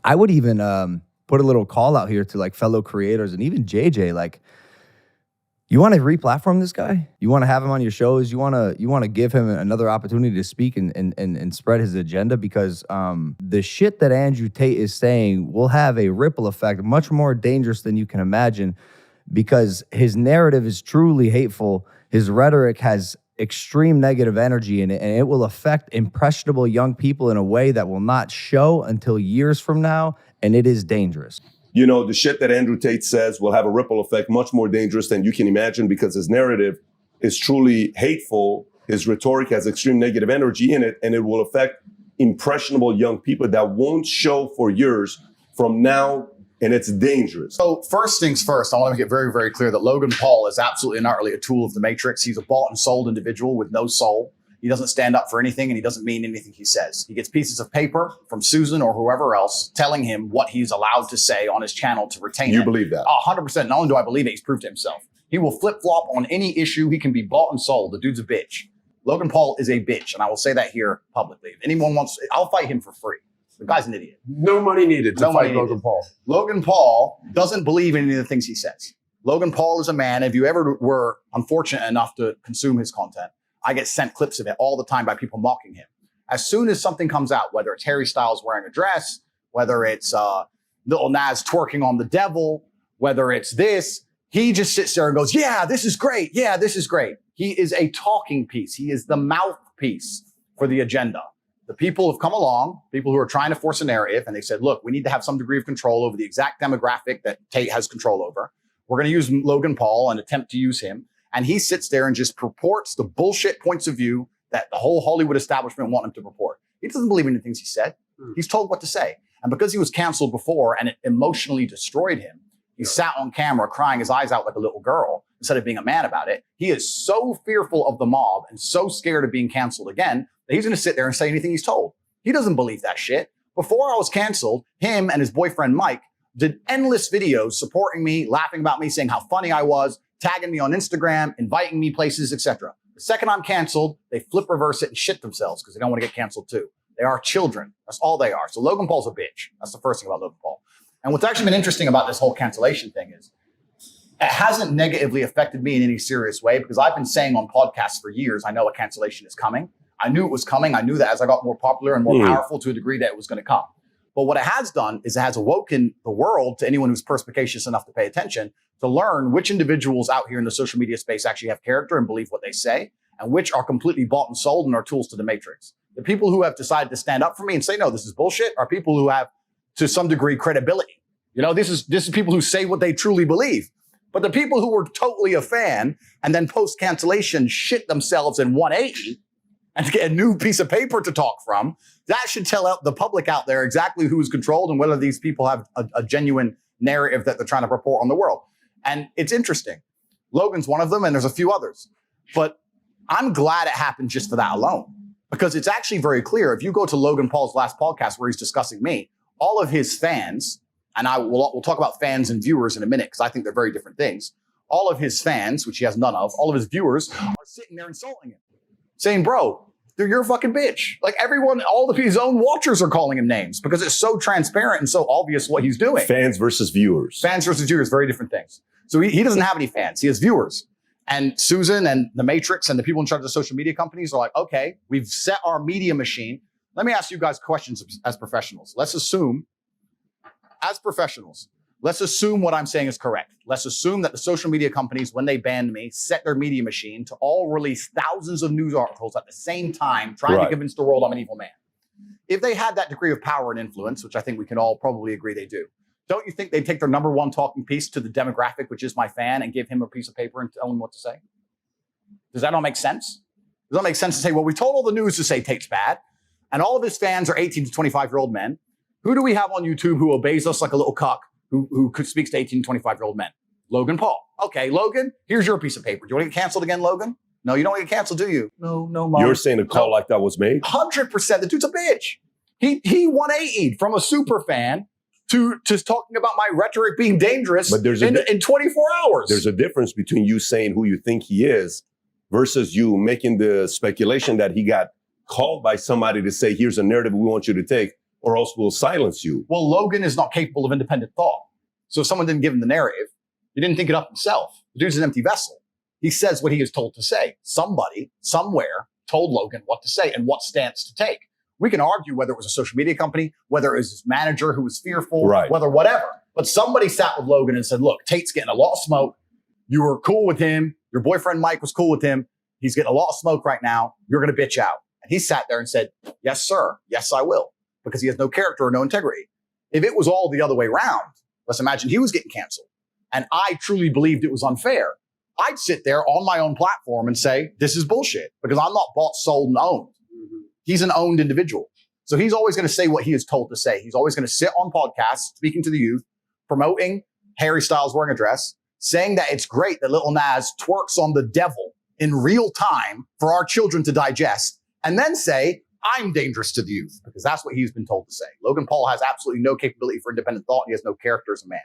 I would even put a little call out here to like fellow creators and even JJ. Like, you want to re-platform this guy? You want to have him on your shows? You want to give him another opportunity to speak and spread his agenda? Because the shit that Andrew Tate is saying will have a ripple effect, much more dangerous than you can imagine, because his narrative is truly hateful. His rhetoric has extreme negative energy in it, and it will affect impressionable young people in a way that will not show until years from now, and it is dangerous. You know, the shit that Andrew Tate says will have a ripple effect much more dangerous than you can imagine, because his narrative is truly hateful. His rhetoric has extreme negative energy in it, and it will affect impressionable young people that won't show for years from now, and it's dangerous. So first things first, I want to make it very, very clear that Logan Paul is absolutely and utterly a tool of the Matrix. He's a bought and sold individual with no soul. He doesn't stand up for anything, and he doesn't mean anything he says. He gets pieces of paper from Susan or whoever else telling him what he's allowed to say on his channel to retain it. You believe that? 100%. Not only do I believe it, he's proved it himself. He will flip-flop on any issue. He can be bought and sold. The dude's a bitch. Logan Paul is a bitch, and I will say that here publicly. If anyone wants, I'll fight him for free. The guy's an idiot. No money needed to fight Logan Paul. Logan Paul doesn't believe in any of the things he says. Logan Paul is a man, if you ever were unfortunate enough to consume his content, I get sent clips of it all the time by people mocking him. As soon as something comes out, whether it's Harry Styles wearing a dress, whether it's Lil Nas twerking on the devil, whether it's this, he just sits there and goes, yeah, this is great. Yeah, this is great. He is a talking piece. He is the mouthpiece for the agenda. The people have come along, people who are trying to force a narrative, and they said, look, we need to have some degree of control over the exact demographic that Tate has control over. We're going to use Logan Paul and attempt to use him. And he sits there and just purports the bullshit points of view that the whole Hollywood establishment want him to purport. He doesn't believe in the things he said. He's told what to say. And because he was canceled before and it emotionally destroyed him, he sat on camera crying his eyes out like a little girl instead of being a man about it. He is so fearful of the mob and so scared of being canceled again that he's going to sit there and say anything he's told. He doesn't believe that shit. Before I was canceled, him and his boyfriend Mike did endless videos supporting me, laughing about me, saying how funny I was, tagging me on Instagram, inviting me places, etc. The second I'm canceled, they flip reverse it and shit themselves because they don't want to get canceled too. They are children. That's all they are. So Logan Paul's a bitch. That's the first thing about Logan Paul. And what's actually been interesting about this whole cancellation thing is it hasn't negatively affected me in any serious way, because I've been saying on podcasts for years, I know a cancellation is coming. I knew it was coming. I knew that as I got more popular and more powerful to a degree that it was going to come. But what it has done is it has awoken the world, to anyone who's perspicacious enough to pay attention, to learn which individuals out here in the social media space actually have character and believe what they say, and which are completely bought and sold and are tools to the Matrix. The people who have decided to stand up for me and say, no, this is bullshit, are people who have, to some degree, credibility. You know, this is people who say what they truly believe. But the people who were totally a fan and then post-cancellation shit themselves in 180 and to get a new piece of paper to talk from, that should tell the public out there exactly who is controlled and whether these people have a genuine narrative that they're trying to report on the world. And it's interesting. Logan's one of them, and there's a few others. But I'm glad it happened just for that alone, because it's actually very clear. If you go to Logan Paul's last podcast where he's discussing me, all of his fans, and we'll talk about fans and viewers in a minute because I think they're very different things. All of his fans, which he has none of, all of his viewers are sitting there insulting him, saying, bro, you're a fucking bitch. Like everyone, all of his own watchers are calling him names because it's so transparent and so obvious what he's doing. Fans versus viewers. Fans versus viewers, very different things. So he doesn't have any fans. He has viewers. And Susan and the Matrix and the people in charge of social media companies are like, okay, we've set our media machine. Let me ask you guys questions as professionals. Let's assume, as professionals, let's assume what I'm saying is correct. Let's assume that the social media companies, when they banned me, set their media machine to all release thousands of news articles at the same time, trying to convince the world I'm an evil man. If they had that degree of power and influence, which I think we can all probably agree they do, don't you think they'd take their number one talking piece to the demographic, which is my fan, and give him a piece of paper and tell him what to say? Does that all make sense? Does that make sense to say, well, we told all the news to say Tate's bad, and all of his fans are 18 to 25-year-old men. Who do we have on YouTube who obeys us like a little cuck, who speaks to 18 to 25-year-old men? Logan Paul. Okay, Logan, here's your piece of paper. Do you want to get canceled again, Logan? No, you don't want to get canceled, do you? No, Mom. You're saying a call like that was made? 100%. The dude's a bitch. He 180'd from a super fan to talking about my rhetoric being dangerous but in 24 hours. There's a difference between you saying who you think he is versus you making the speculation that he got called by somebody to say, here's a narrative we want you to take, or else we'll silence you. Well, Logan is not capable of independent thought. So if someone didn't give him the narrative, he didn't think it up himself. The dude's an empty vessel. He says what he is told to say. Somebody, somewhere, told Logan what to say and what stance to take. We can argue whether it was a social media company, whether it was his manager who was fearful, whether whatever. But somebody sat with Logan and said, look, Tate's getting a lot of smoke. You were cool with him. Your boyfriend Mike was cool with him. He's getting a lot of smoke right now. You're going to bitch out. And he sat there and said, yes, sir. Yes, I will. Because he has no character or no integrity. If it was all the other way around, let's imagine he was getting canceled. And I truly believed it was unfair. I'd sit there on my own platform and say, this is bullshit. Because I'm not bought, sold, and owned. He's an owned individual. So he's always going to say what he is told to say. He's always going to sit on podcasts, speaking to the youth, promoting Harry Styles wearing a dress, saying that it's great that Lil Nas twerks on the devil in real time for our children to digest, and then say, I'm dangerous to the youth, because that's what he's been told to say. Logan Paul has absolutely no capability for independent thought. And he has no character as a man.